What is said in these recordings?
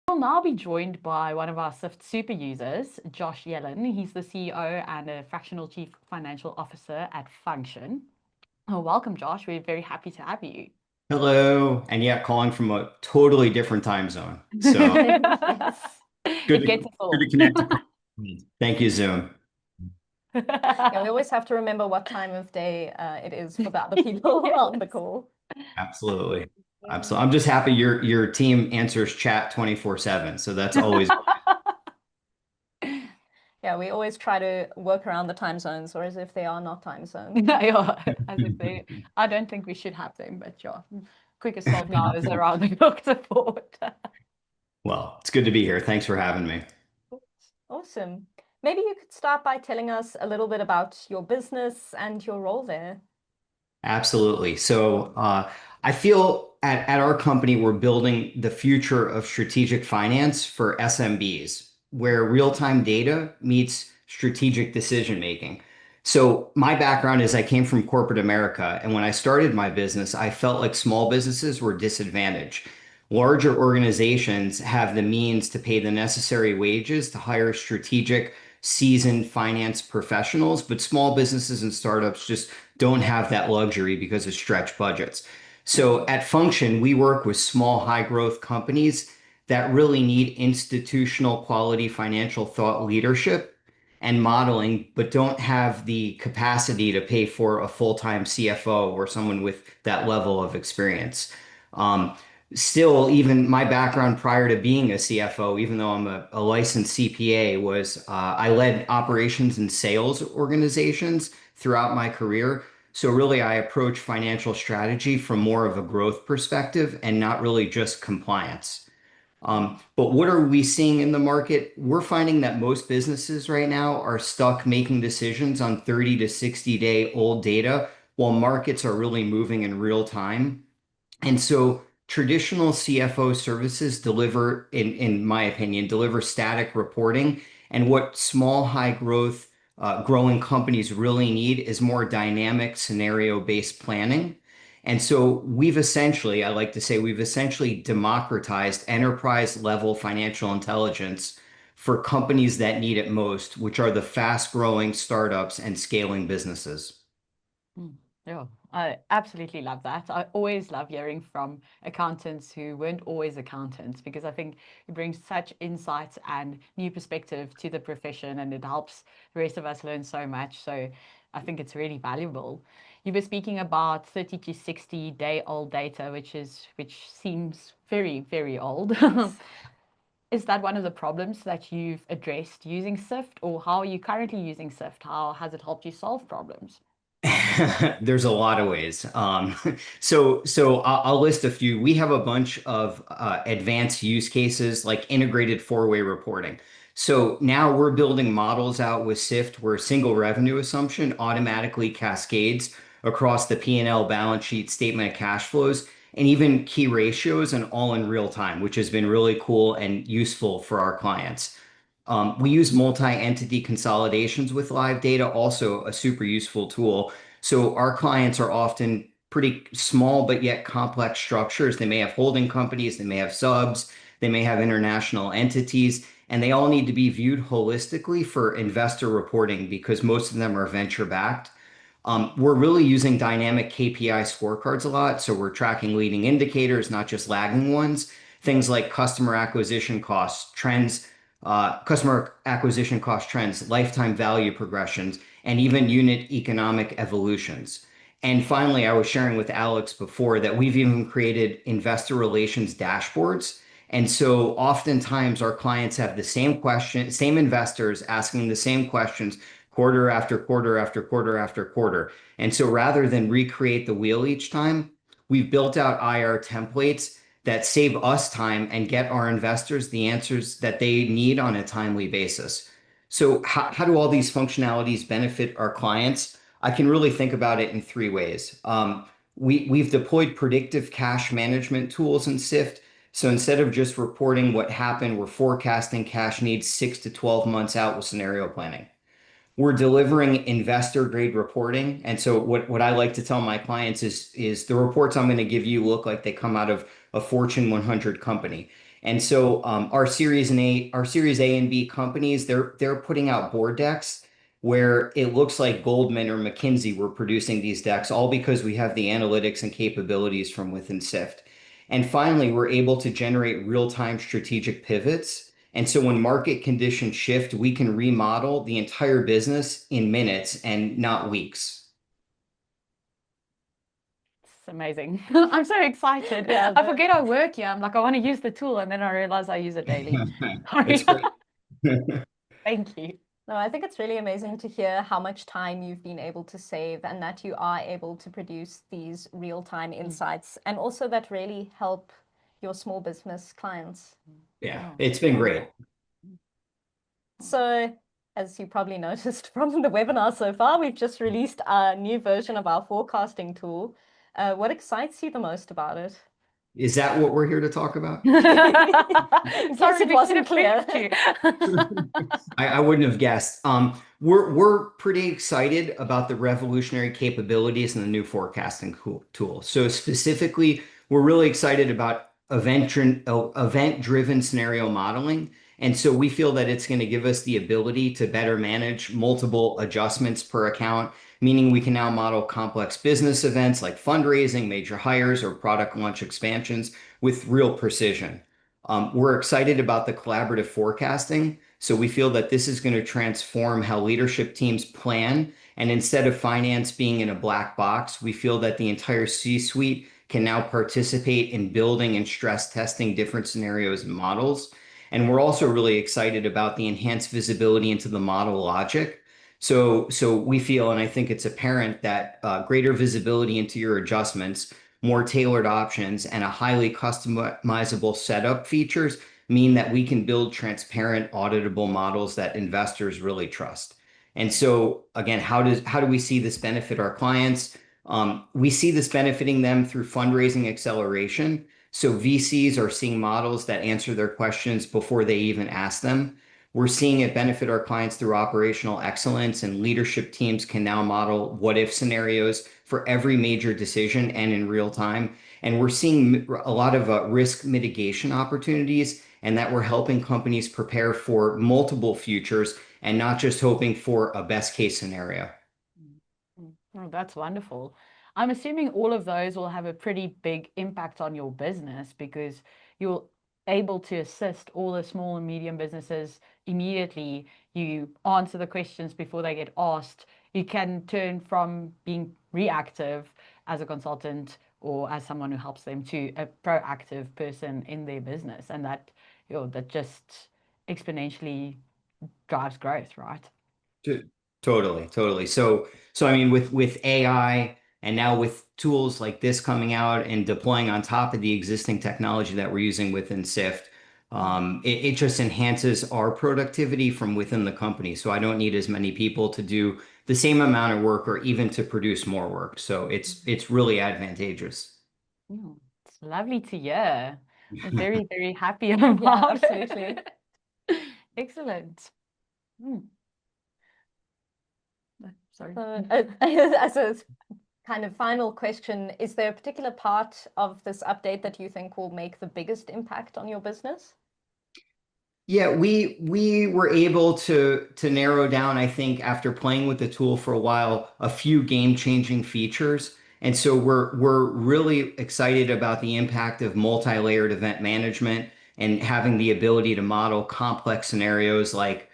We'll now be joined by one of our Syft super users, Josh Yelen. He's the CEO and a fractional chief financial officer at Function. Oh, welcome, Josh. We're very happy to have you. Hello, and yeah, calling from a totally different time zone. So Yes. good It to gets us good to all. connect. Thank you, Zoom. Yeah, we always have to remember what time of day it is for the other people on the call. Absolutely. Absolutely. I'm just happy your team answers chat 24/7. So that's always Yeah, we always try to work around the time zones, or as if they are not time zones. Yeah, as if they, I don't think we should have them, but yeah, quickest 12 hours around the clock support. well, it's good to be here. Thanks for having me. Awesome. Maybe you could start by telling us a little bit about your business and your role there. Absolutely. So I feel at our company, we're building the future of strategic finance for SMBs, where real-time data meets strategic decision making. So my background is I came from corporate America, and when I started my business, I felt like small businesses were disadvantaged. Larger organizations have the means to pay the necessary wages to hire strategic, seasoned finance professionals, but small businesses and startups just don't have that luxury because of stretched budgets. So at Function, we work with small, high growth companies that really need institutional quality financial thought leadership and modeling, but don't have the capacity to pay for a full-time CFO or someone with that level of experience. Um, Still, even my background prior to being a CFO, even though I'm a licensed CPA, was I led operations and sales organizations throughout my career. So really, I approach financial strategy from more of a growth perspective and not really just compliance. But what are we seeing in the market? We're finding that most businesses right now are stuck making decisions on 30 to 60-day old data while markets are really moving in real time. And so traditional CFO services deliver, in my opinion, deliver static reporting. And what small, high growth, growing companies really need is more dynamic scenario-based planning. And so I like to say, we've essentially democratized enterprise level financial intelligence for companies that need it most, which are the fast growing startups and scaling businesses. Mm, yeah, I absolutely love that. I always love hearing from accountants who weren't always accountants because I think it brings such insights and new perspective to the profession and it helps the rest of us learn so much. So I think it's really valuable. You were speaking about 30 to 60 day old data, which seems very, very old. Yes. Is that one of the problems that you've addressed using Syft, or how are you currently using Syft? How has it helped you solve problems? There's a lot of ways. So I'll list a few. We have a bunch of advanced use cases like integrated four-way reporting. So now we're building models out with Syft where single revenue assumption automatically cascades across the P&L balance sheet, statement of cash flows, and even key ratios and all in real time, which has been really cool and useful for our clients. We use multi-entity consolidations with live data, also a super useful tool. So our clients are often pretty small, but yet complex structures. They may have holding companies, they may have subs, they may have international entities, and they all need to be viewed holistically for investor reporting because most of them are venture backed. We're really using dynamic KPI scorecards a lot. So we're tracking leading indicators, not just lagging ones. Things like customer acquisition cost trends, lifetime value progressions, and even unit economic evolutions. And finally, I was sharing with Alex before that we've even created investor relations dashboards. And so oftentimes our clients have the same question, same investors asking the same questions quarter after quarter after quarter after quarter. And so rather than recreate the wheel each time, we've built out IR templates that save us time and get our investors the answers that they need on a timely basis. So how do all these functionalities benefit our clients? I can really think about it in three ways. We've deployed predictive cash management tools in Syft. So instead of just reporting what happened, we're forecasting cash needs 6 to 12 months out with scenario planning. We're delivering investor grade reporting. And so what I like to tell my clients is the reports I'm going to give you look like they come out of a Fortune 100 company. And so our Series A and B companies, they're putting out board decks where it looks like Goldman or McKinsey were producing these decks, all because we have the analytics and capabilities from within Syft. And finally, we're able to generate real-time strategic pivots. And so when market conditions shift, we can remodel the entire business in minutes and not weeks. It's amazing. I'm so excited. Yeah, I forget I work here. I'm like, I want to use the tool, and then I realize I use it daily. It's Sorry. great. Thank you. no, I think it's really amazing to hear how much time you've been able to save and that you are able to produce these real-time insights and also that really help your small business clients. Yeah, Oh, it's been great. wonderful. So, as you probably noticed from the webinar so far, we've just released a new version of our forecasting tool. What excites you the most about it? Is that what we're here to talk about? In case Sorry, it we wasn't should have clear. briefed you. I wouldn't have guessed. We're pretty excited about the revolutionary capabilities in the new forecasting tool. So specifically, we're really excited about event-driven scenario modeling. And so we feel that it's going to give us the ability to better manage multiple adjustments per account, meaning we can now model complex business events like fundraising, major hires, or product launch expansions with real precision. We're excited about the collaborative forecasting. So we feel that this is going to transform how leadership teams plan. And instead of finance being in a black box, we feel that the entire C-suite can now participate in building and stress testing different scenarios and models. And we're also really excited about the enhanced visibility into the model logic. So we feel, and I think it's apparent that greater visibility into your adjustments, more tailored options, and a highly customizable setup features mean that we can build transparent, auditable models that investors really trust. And so again, how do we see this benefit our clients? We see this benefiting them through fundraising acceleration. So VCs are seeing models that answer their questions before they even ask them. We're seeing it benefit our clients through operational excellence, and leadership teams can now model what if scenarios for every major decision and in real time. And we're seeing a lot of risk mitigation opportunities, and that we're helping companies prepare for multiple futures and not just hoping for a best case scenario. Oh, that's wonderful. I'm assuming all of those will have a pretty big impact on your business because you're able to assist all the small and medium businesses immediately. You answer the questions before they get asked. You can turn from being reactive as a consultant or as someone who helps them to a proactive person in their business. And that, that just exponentially drives growth, right? Totally. So I mean, with AI and now with tools like this coming out and deploying on top of the existing technology that we're using within Syft, it just enhances our productivity from within the company. So I don't need as many people to do the same amount of work or even to produce more work. So it's really advantageous. Mm, it's lovely to hear. I'm very, very happy Yeah, about absolutely. it. Excellent. Mm, sorry. So, as a kind of final question, is there a particular part of this update that you think will make the biggest impact on your business? Yeah, we were able to narrow down, I think, after playing with the tool for a while, a few game-changing features. And so we're really excited about the impact of multi-layered event management and having the ability to model complex scenarios like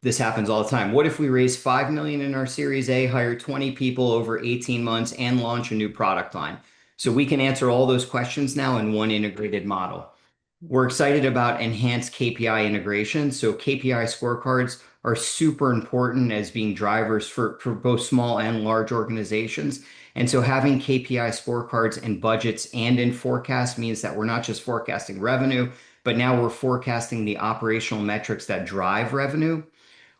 this happens all the time. What if we raise 5 million in our Series A, hire 20 people over 18 months, and launch a new product line? So we can answer all those questions now in one integrated model. We're excited about enhanced KPI integration. So KPI scorecards are super important as being drivers for both small and large organizations. And so having KPI scorecards in budgets and in forecasts means that we're not just forecasting revenue, but now we're forecasting the operational metrics that drive revenue.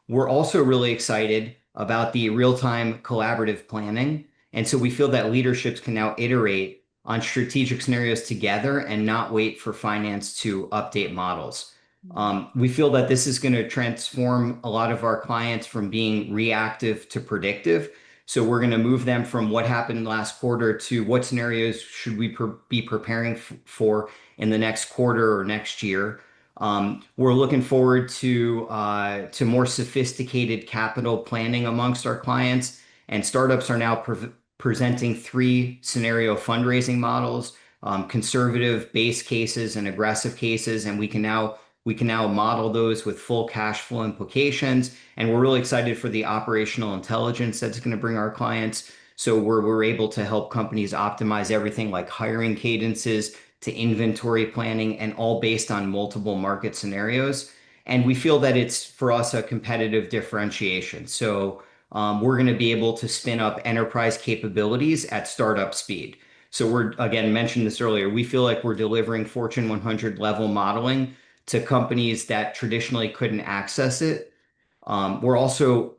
We're also really excited about the real-time collaborative planning. And so we feel that leaderships can now iterate on strategic scenarios together and not wait for finance to update models. We feel that this is going to transform a lot of our clients from being reactive to predictive. So we're going to move them from what happened last quarter to what scenarios should we be preparing for in the next quarter or next year. We're looking forward to more sophisticated capital planning amongst our clients, and startups are now presenting 3 scenario fundraising models, conservative base cases and aggressive cases, and we can now model those with full cash flow implications. And we're really excited for the operational intelligence that's going to bring our clients. So we're able to help companies optimize everything like hiring cadences to inventory planning, and all based on multiple market scenarios. And we feel that it's for us a competitive differentiation. So we're going to be able to spin up enterprise capabilities at startup speed. So we're, again, mentioned this earlier, we feel like we're delivering Fortune 100 level modeling to companies that traditionally couldn't access it. We're also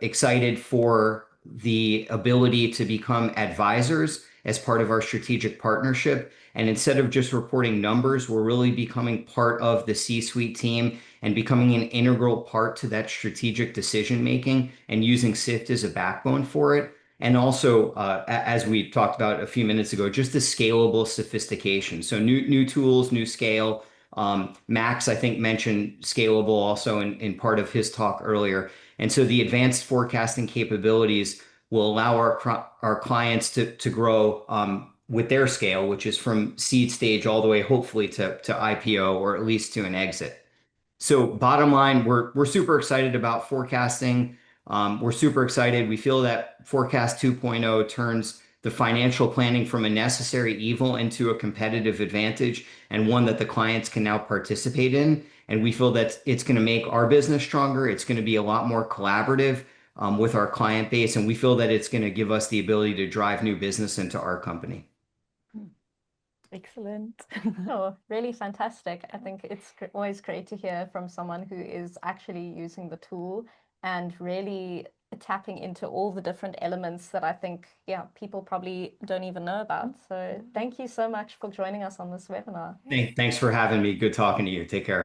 excited for the ability to become advisors as part of our strategic partnership. And instead of just reporting numbers, we're really becoming part of the C-suite team and becoming an integral part to that strategic decision making, and using Syft as a backbone for it. And also, as we talked about a few minutes ago, just the scalable sophistication. So new tools, new scale. Max, I think, mentioned scalable also in part of his talk earlier. And so the advanced forecasting capabilities will allow our clients to grow with their scale, which is from seed stage all the way, hopefully, to IPO, or at least to an exit. So bottom line, we're super excited about forecasting. We're super excited. We feel that Forecast 2.0 turns the financial planning from a necessary evil into a competitive advantage, and one that the clients can now participate in. And we feel that it's going to make our business stronger. It's going to be a lot more collaborative with our client base. And we feel that it's going to give us the ability to drive new business into our company. Excellent. Oh, really fantastic. I think it's always great to hear from someone who is actually using the tool and really tapping into all the different elements that I think, yeah, people probably don't even know about. So thank you so much for joining us on this webinar. Thanks for having me. Good talking to you. Take care.